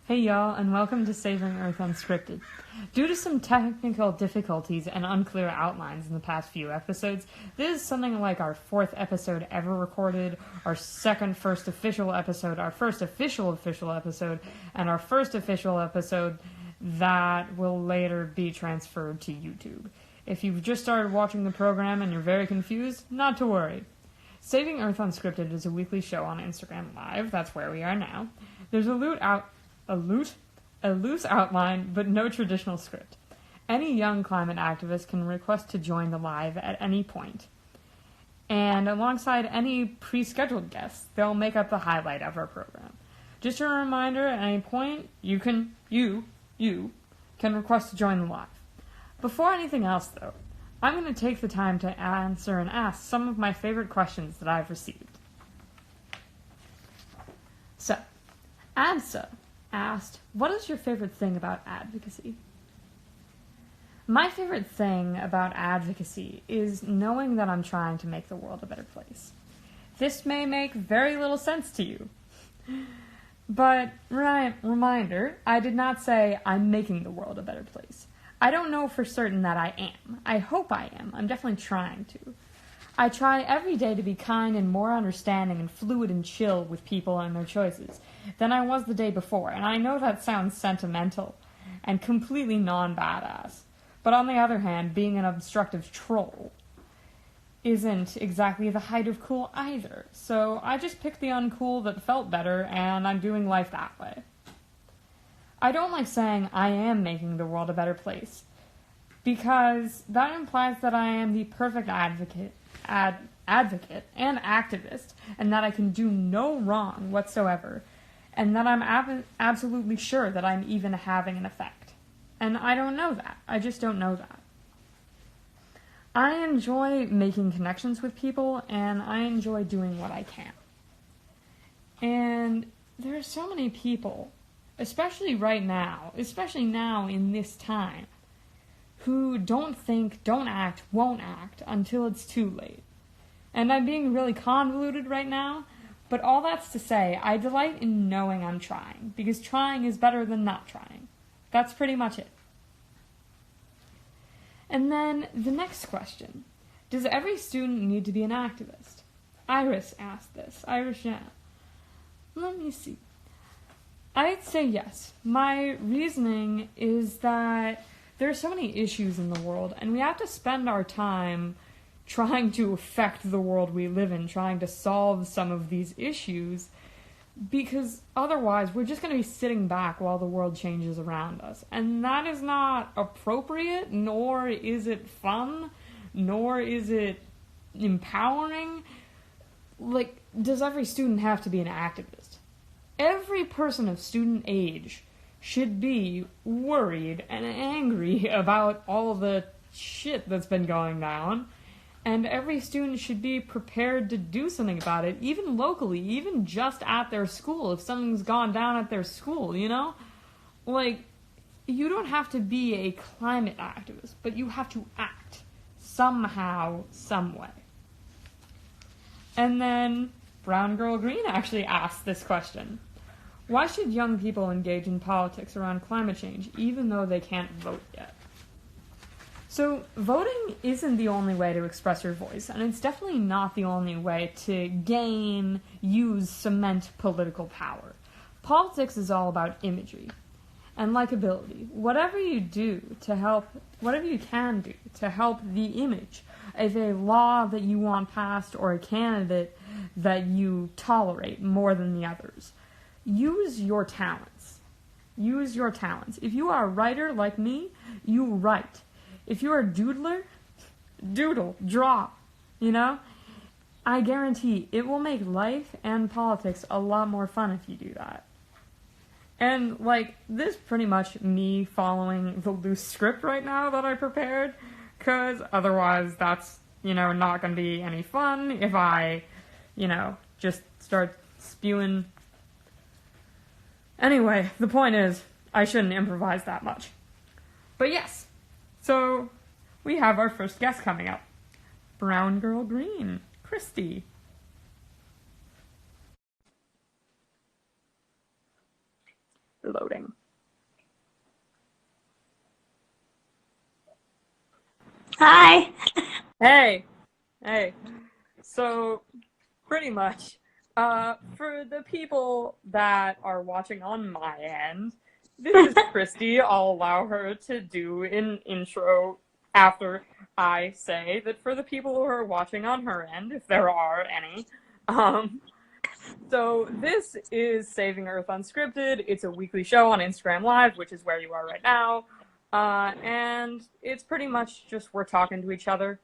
Hey y'all, and welcome to Saving Earth Unscripted. Due to some technical difficulties and unclear outlines in the past few episodes, this is something like our fourth episode ever recorded, our first official episode, our first official episode, and our first official episode that will later be transferred to YouTube. If you've just started watching the program and you're very confused, not to worry. Saving Earth Unscripted is a weekly show on Instagram Live, that's where we are now. There's a loose outline, but no traditional script. Any young climate activist can request to join the live at any point. And alongside any pre-scheduled guests, they'll make up the highlight of our program. Just a reminder, at any point, you can request to join the live. Before anything else, though, I'm going to take the time to answer and ask some of my favorite questions that I've received. So, Adsa asked, what is your favorite thing about advocacy? My favorite thing about advocacy is knowing that I'm trying to make the world a better place. This may make very little sense to you. But, reminder, I did not say I'm making the world a better place. I don't know for certain that I am. I hope I am. I'm definitely trying to. I try every day to be kind and more understanding and fluid and chill with people and their choices than I was the day before, and I know that sounds sentimental and completely non-badass. But on the other hand, being an obstructive troll isn't exactly the height of cool either, so I just picked the uncool that felt better, and I'm doing life that way. I don't like saying I am making the world a better place, because that implies that I am the perfect advocate and activist, and that I can do no wrong whatsoever, and that I'm absolutely sure that I'm even having an effect. And I don't know that. I just don't know that. I enjoy making connections with people, and I enjoy doing what I can. And there are so many people, especially right now, especially now in this time, who don't think, don't act, won't act until it's too late. And I'm being really convoluted right now, but all that's to say, I delight in knowing I'm trying, because trying is better than not trying. That's pretty much it. And then the next question. Does every student need to be an activist? Iris asked this. Iris, yeah. Let me see. I'd say yes. My reasoning is that there are so many issues in the world, and we have to spend our time trying to affect the world we live in, trying to solve some of these issues, because otherwise we're just going to be sitting back while the world changes around us. And that is not appropriate, nor is it fun, nor is it empowering. Like, does every student have to be an activist? Every person of student age should be worried and angry about all the shit that's been going down, and every student should be prepared to do something about it, even locally, even just at their school, if something's gone down at their school, you know? Like, you don't have to be a climate activist, but you have to act somehow, some way. And then Brown Girl Green actually asked this question. Why should young people engage in politics around climate change, even though they can't vote yet? So, voting isn't the only way to express your voice, and it's definitely not the only way to use, cement political power. Politics is all about imagery and likability. Whatever you can do to help the image of a law that you want passed or a candidate that you tolerate more than the others. Use your talents. Use your talents. If you are a writer like me, you write. If you're a doodler, doodle, draw, you know? I guarantee it will make life and politics a lot more fun if you do that. And, like, this is pretty much me following the loose script right now that I prepared, because otherwise that's, not going to be any fun if I, just start spewing. Anyway, the point is, I shouldn't improvise that much. But yes, so we have our first guest coming up. Brown Girl Green, Christy. Loading. Hi. Hey. So, pretty much, for the people that are watching on my end, this is Christy. I'll allow her to do an intro after I say that for the people who are watching on her end, if there are any. So this is Saving Earth Unscripted. It's a weekly show on Instagram Live, which is where you are right now. And it's pretty much just we're talking to each other,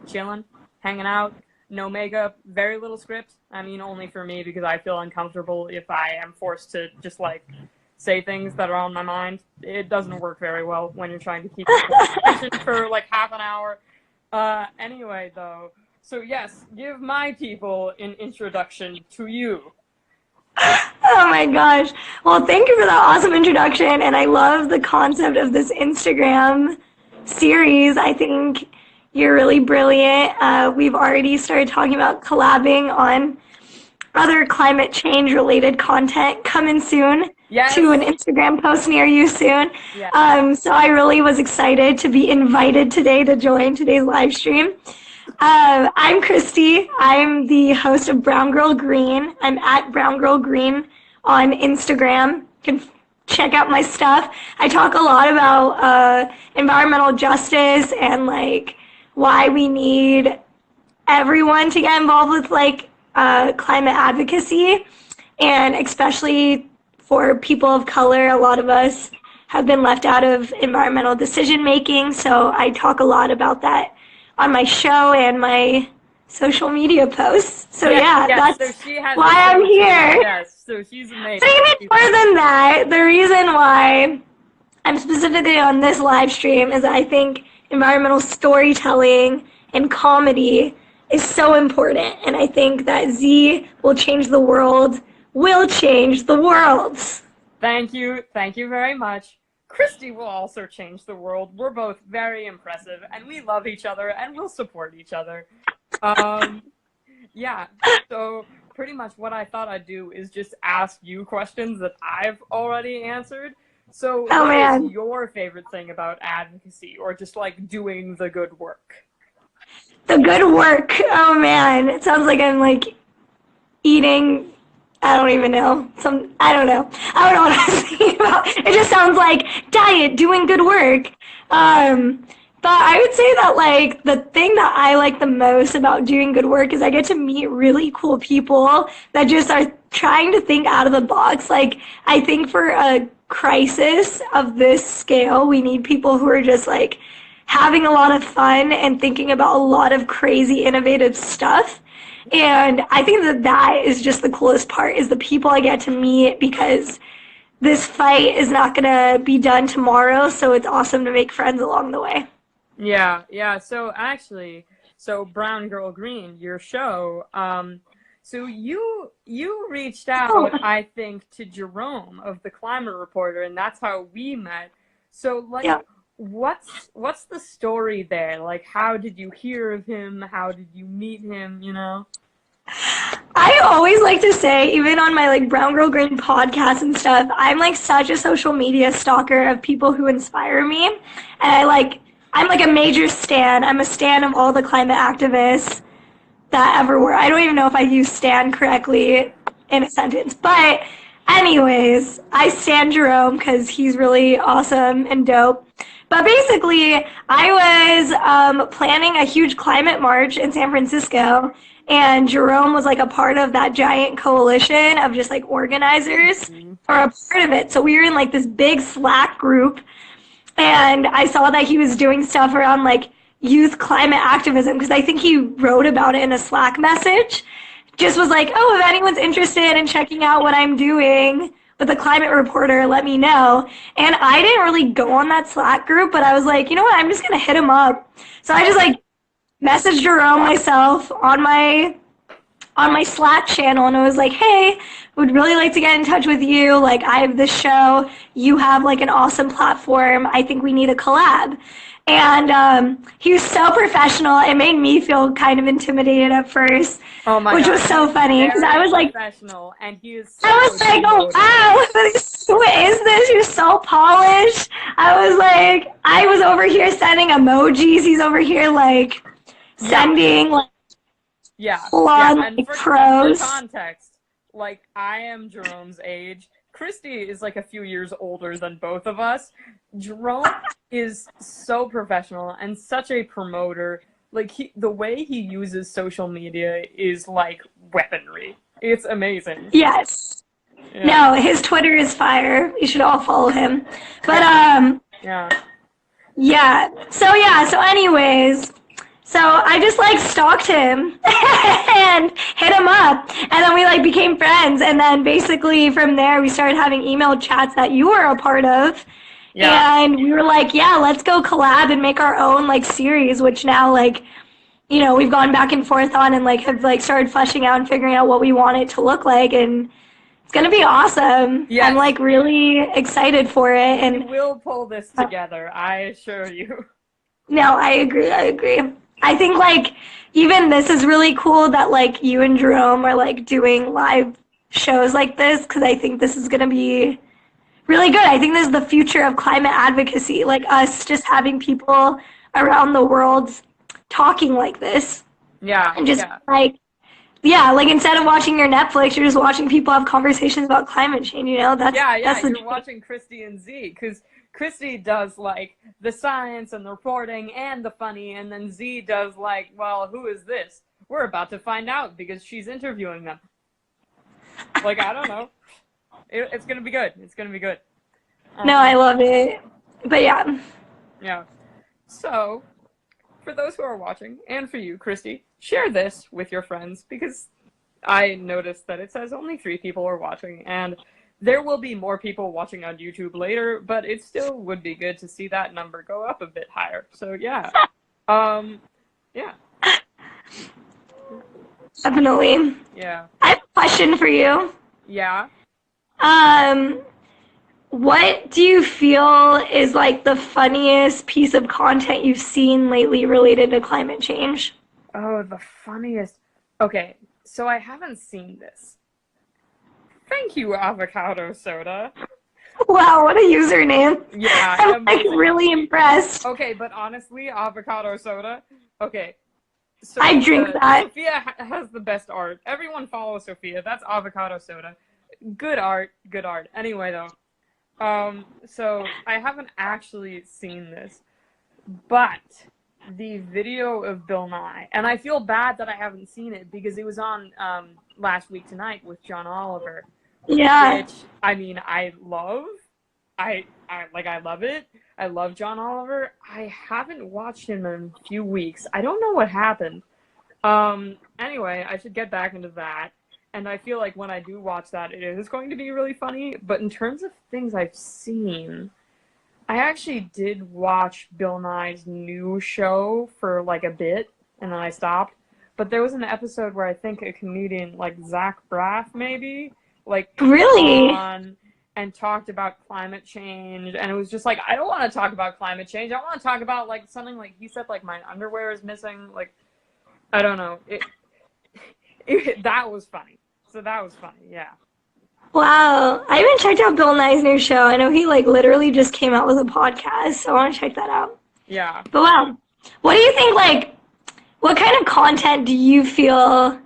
chilling, hanging out, no makeup, very little script. I mean, only for me because I feel uncomfortable if I am forced to just say things that are on my mind. It doesn't work very well when you're trying to keep attention for half an hour. Anyway, though, so yes, give my people an introduction to you. Oh my gosh. Well, thank you for that awesome introduction, and I love the concept of this Instagram series. I think you're really brilliant. We've already started talking about collabing on other climate change related content coming soon. Yes. To an Instagram post near you soon. Yes. So I really was excited to be invited today to join today's live stream. I'm Christy. I'm the host of Brown Girl Green. I'm at Brown Girl Green on Instagram. You can check out my stuff. I talk a lot about environmental justice and why we need everyone to get involved with climate advocacy, and especially for people of color. A lot of us have been left out of environmental decision making, so I talk a lot about that on my show and my social media posts. So that's so why I'm here. Yes, so she's amazing. But even more than that, the reason why I'm specifically on this live stream is I think environmental storytelling and comedy is so important, and I think that Z will change the world. Thank you very much. Christy will also change the world. We're both very impressive, and we love each other, and we'll support each other. So pretty much what I thought I'd do is just ask you questions that I've already answered. So what is your favorite thing about advocacy, or just doing the good work? The good work. Oh man, it sounds like I'm eating. I don't even know. I don't know what I was thinking about. It just sounds like diet, doing good work. But I would say that the thing that I like the most about doing good work is I get to meet really cool people that just are trying to think out of the box. I think for a crisis of this scale, we need people who are just having a lot of fun and thinking about a lot of crazy, innovative stuff. And I think that is just the coolest part, is the people I get to meet, because this fight is not going to be done tomorrow, so it's awesome to make friends along the way. Yeah. So actually, Brown Girl Green, your show, so you reached out, I think, to Jerome of the Climate Reporter, and that's how we met. So, what's the story there? How did you hear of him? How did you meet him, I always like to say, even on my Brown Girl Green podcast and stuff, I'm such a social media stalker of people who inspire me. And I'm a major stan. I'm a stan of all the climate activists that ever were. I don't even know if I use stan correctly in a sentence. But anyways, I stan Jerome because he's really awesome and dope. But basically, I was planning a huge climate march in San Francisco, and Jerome was a part of that giant coalition of just organizers, or a part of it. So we were in this big Slack group, and I saw that he was doing stuff around youth climate activism, because I think he wrote about it in a Slack message. Just was oh, if anyone's interested in checking out what I'm doing with the Climate Reporter, let me know. And I didn't really go on that Slack group, but I was you know what, I'm just going to hit him up. So I just messaged Jerome myself on my Slack channel, and I was hey, would really like to get in touch with you. I have this show. You have an awesome platform. I think we need a collab. And he was so professional. It made me feel kind of intimidated at first, Oh my which God, was so funny because I was like, professional, and he is so I was like, oh devoted. wow, who is this? You're so polished. I was like, I was over here sending emojis. He's over here like sending like full on And like for pros. context, like I am Jerome's age. Christy is like a few years older than both of us. Jerome is so professional and such a promoter. Like the way he uses social media is like weaponry. It's amazing. Yes. Yeah. No, his Twitter is fire. You should all follow him. But Yeah. So anyways, so I just like stalked him and hit him up, and then we like became friends, and then basically from there we started having email chats that you were a part of. Yeah. And we were like, yeah, let's go collab and make our own like series, which now like, you know, we've gone back and forth on and like have like started fleshing out and figuring out what we want it to look like, and it's gonna be awesome. Yes. I'm like really excited for it, and we will pull this together, I assure you. no, I agree. I think like even this is really cool that like you and Jerome are like doing live shows like this, because I think this is gonna be really good. I think this is the future of climate advocacy, like us just having people around the world talking like this. Yeah. And just like instead of watching your Netflix, you're just watching people have conversations about climate change, you know? That's you're watching Christy and Z, because Christy does like the science and the reporting and the funny, and then Z does like, well, who is this? We're about to find out because she's interviewing them. Like, I don't know. It's gonna be good. It's gonna be good. No, I love it. But yeah. Yeah. So, for those who are watching, and for you, Christy, share this with your friends, because I noticed that it says only 3 people are watching, and there will be more people watching on YouTube later, but it still would be good to see that number go up a bit higher. So yeah. Yeah. Definitely. Yeah. I have a question for you. Yeah. What do you feel is like the funniest piece of content you've seen lately related to climate change? Oh, the funniest. Okay, so I haven't seen this. Thank you, avocado soda. Wow, what a username. Yeah, I'm like really impressed. Okay, but honestly, avocado soda. Okay. So, I drink that. Sophia has the best art. Everyone follow Sophia. That's avocado soda. Good art. Good art. Anyway, though. So I haven't actually seen this, but the video of Bill Nye, and I feel bad that I haven't seen it because it was on Last Week Tonight with John Oliver. Yeah. Which, I mean, I love. I love it. I love John Oliver. I haven't watched him in a few weeks. I don't know what happened. Anyway, I should get back into that. And I feel like when I do watch that, it is going to be really funny. But in terms of things I've seen, I actually did watch Bill Nye's new show for like a bit, and then I stopped. But there was an episode where I think a comedian, like Zach Braff maybe, like really on and talked about climate change. And it was just like, I don't want to talk about climate change. I want to talk about like something like he said, like my underwear is missing. Like, I don't know. That was funny. So that was funny, yeah. Wow. I haven't checked out Bill Nye's new show. I know he like literally just came out with a podcast, so I want to check that out. Yeah. But wow. What do you think, like, what kind of content do you feel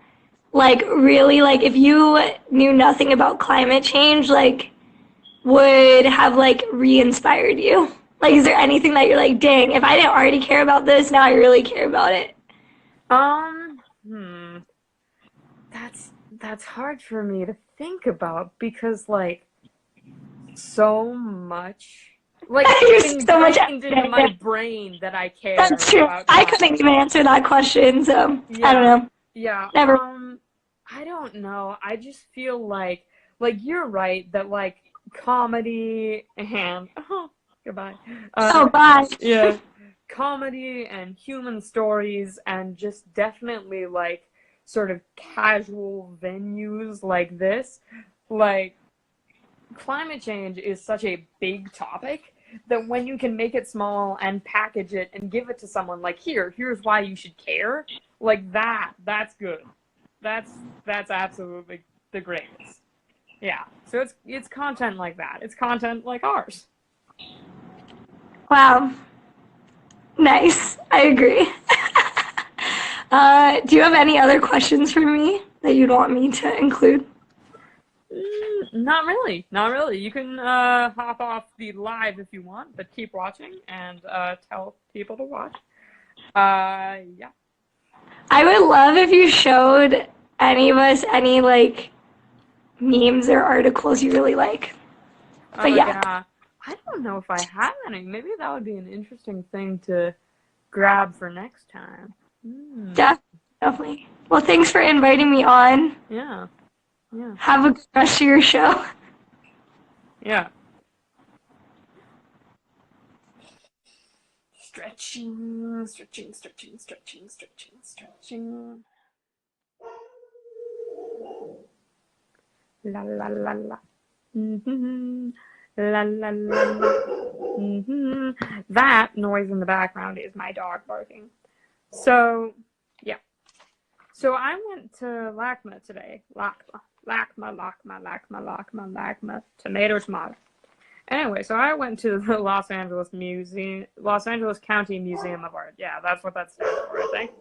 like really, like, if you knew nothing about climate change, like, would have like re-inspired you? Like, is there anything that you're like, dang, if I didn't already care about this, now I really care about it? That's hard for me to think about because like so much like so much into my brain that I care. That's true. About I couldn't even answer that question, so yeah. I don't know. Yeah. Never. I don't know. I just feel like you're right that like comedy and goodbye. Bye. Yeah. Comedy and human stories and just definitely like sort of casual venues like this, like climate change is such a big topic that when you can make it small and package it and give it to someone, like, here's why you should care, like that's good. That's absolutely the greatest. Yeah. So it's content like that. It's content like ours. Wow. Nice. I agree. Do you have any other questions for me that you'd want me to include? Not really. Not really. You can hop off the live if you want, but keep watching and tell people to watch. Yeah. I would love if you showed any of us any like memes or articles you really like. But yeah. I don't know if I have any. Maybe that would be an interesting thing to grab for next time. Definitely. Well, thanks for inviting me on. Yeah. Have a good rest of your show. Yeah. Stretching. La la la la. Mm-hmm. La la la la. Mm-hmm. That noise in the background is my dog barking. So, yeah. So I went to LACMA today. LACMA. Tomato. Anyway, so I went to the Los Angeles County Museum of Art. Yeah, that's what that stands for, I think.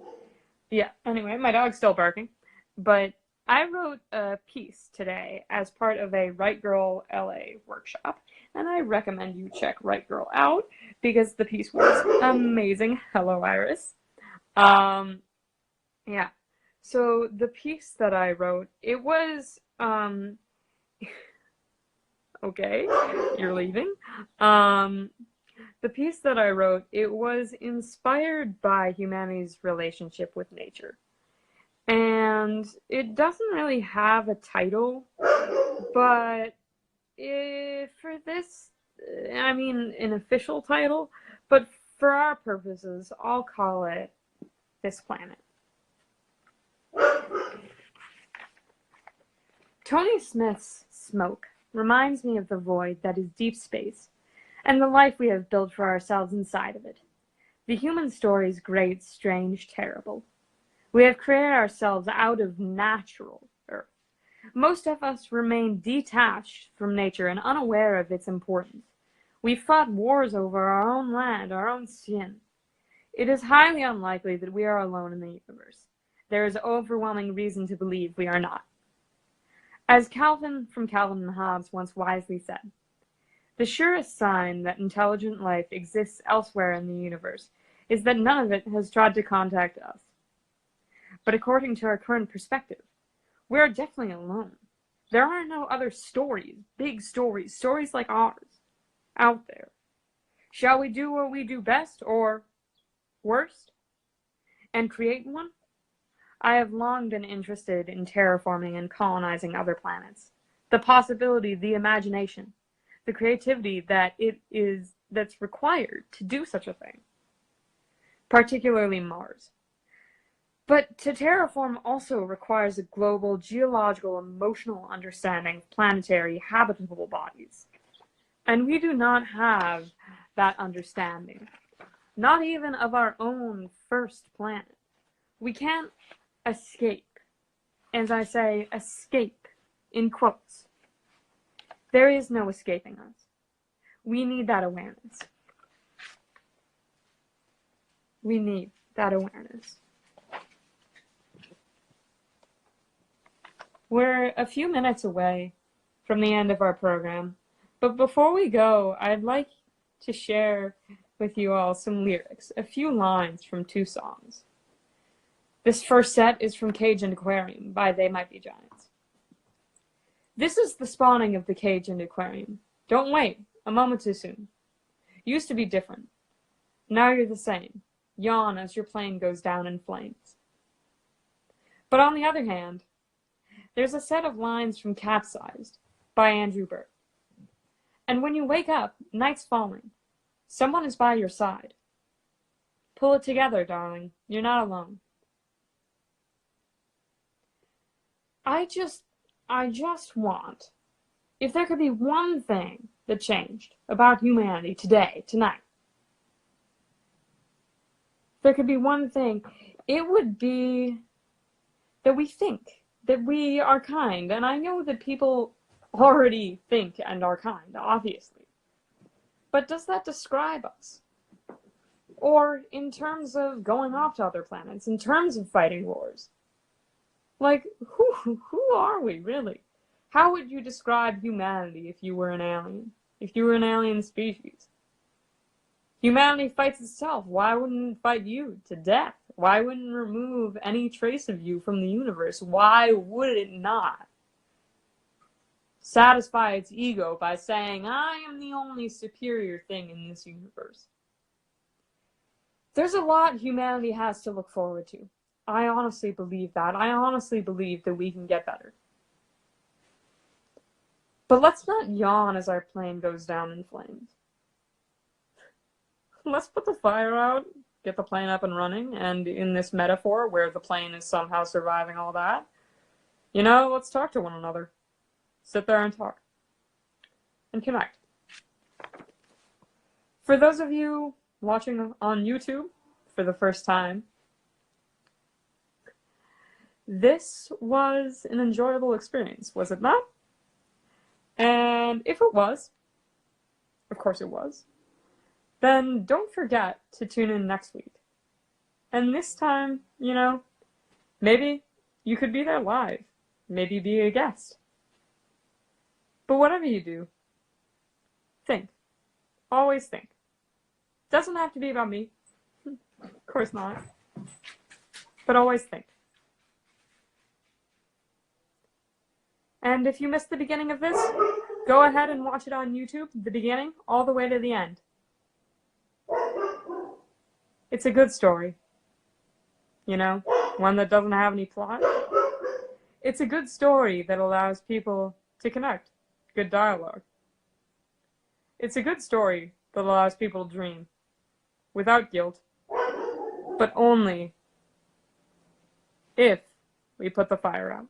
Yeah, anyway, my dog's still barking. But I wrote a piece today as part of a Write Girl LA workshop, and I recommend you check Write Girl out because the piece was amazing. Hello, Iris. Yeah. So the piece that I wrote, it was okay, you're leaving. The piece that I wrote, it was inspired by humanity's relationship with nature. And it doesn't really have a title, but for this, I mean, an official title, but for our purposes, I'll call it This Planet. Tony Smith's Smoke reminds me of the void that is deep space, and the life we have built for ourselves inside of it. The human story is great, strange, terrible. We have created ourselves out of natural earth. Most of us remain detached from nature and unaware of its importance. We fought wars over our own land, our own skin. It is highly unlikely that we are alone in the universe. There is overwhelming reason to believe we are not. As Calvin from Calvin and Hobbes once wisely said, the surest sign that intelligent life exists elsewhere in the universe is that none of it has tried to contact us. But according to our current perspective, we are definitely alone. There are no other stories, big stories, stories like ours, out there. Shall we do what we do best, or worst, and create one? I have long been interested in terraforming and colonizing other planets. The possibility, the imagination, the creativity that's required to do such a thing. Particularly Mars. But to terraform also requires a global, geological, emotional understanding of planetary habitable bodies. And we do not have that understanding. Not even of our own first planet. We can't escape. As I say, escape, in quotes. There is no escaping us. We need that awareness. We need that awareness. We're a few minutes away from the end of our program, but before we go, I'd like to share with you all some lyrics, a few lines from two songs. This first set is from Cage and Aquarium by They Might Be Giants. This is the spawning of the cage and aquarium. Don't wait, a moment too soon. Used to be different. Now you're the same. Yawn as your plane goes down in flames. But on the other hand, there's a set of lines from Capsized by Andrew Burt. And when you wake up, night's falling. Someone is by your side. Pull it together, darling. You're not alone. I just want, if there could be one thing that changed about humanity today, tonight, if there could be one thing, it would be that we think, that we are kind. And I know that people already think and are kind, obviously. But does that describe us? Or in terms of going off to other planets, in terms of fighting wars? Like, who are we, really? How would you describe humanity if you were an alien? If you were an alien species? Humanity fights itself. Why wouldn't it fight you to death? Why wouldn't it remove any trace of you from the universe? Why would it not satisfy its ego by saying, I am the only superior thing in this universe? There's a lot humanity has to look forward to. I honestly believe that. I honestly believe that we can get better. But let's not yawn as our plane goes down in flames. Let's put the fire out, get the plane up and running, and in this metaphor where the plane is somehow surviving all that, let's talk to one another. Sit there and talk. And connect. For those of you watching on YouTube for the first time, this was an enjoyable experience, was it not? And if it was, of course it was, then don't forget to tune in next week. And this time, maybe you could be there live. Maybe be a guest. But whatever you do, think. Always think. Doesn't have to be about me. Of course not. But always think. And if you missed the beginning of this, go ahead and watch it on YouTube, the beginning, all the way to the end. It's a good story. One that doesn't have any plot. It's a good story that allows people to connect. Good dialogue. It's a good story that allows people to dream. Without guilt. But only if we put the fire out.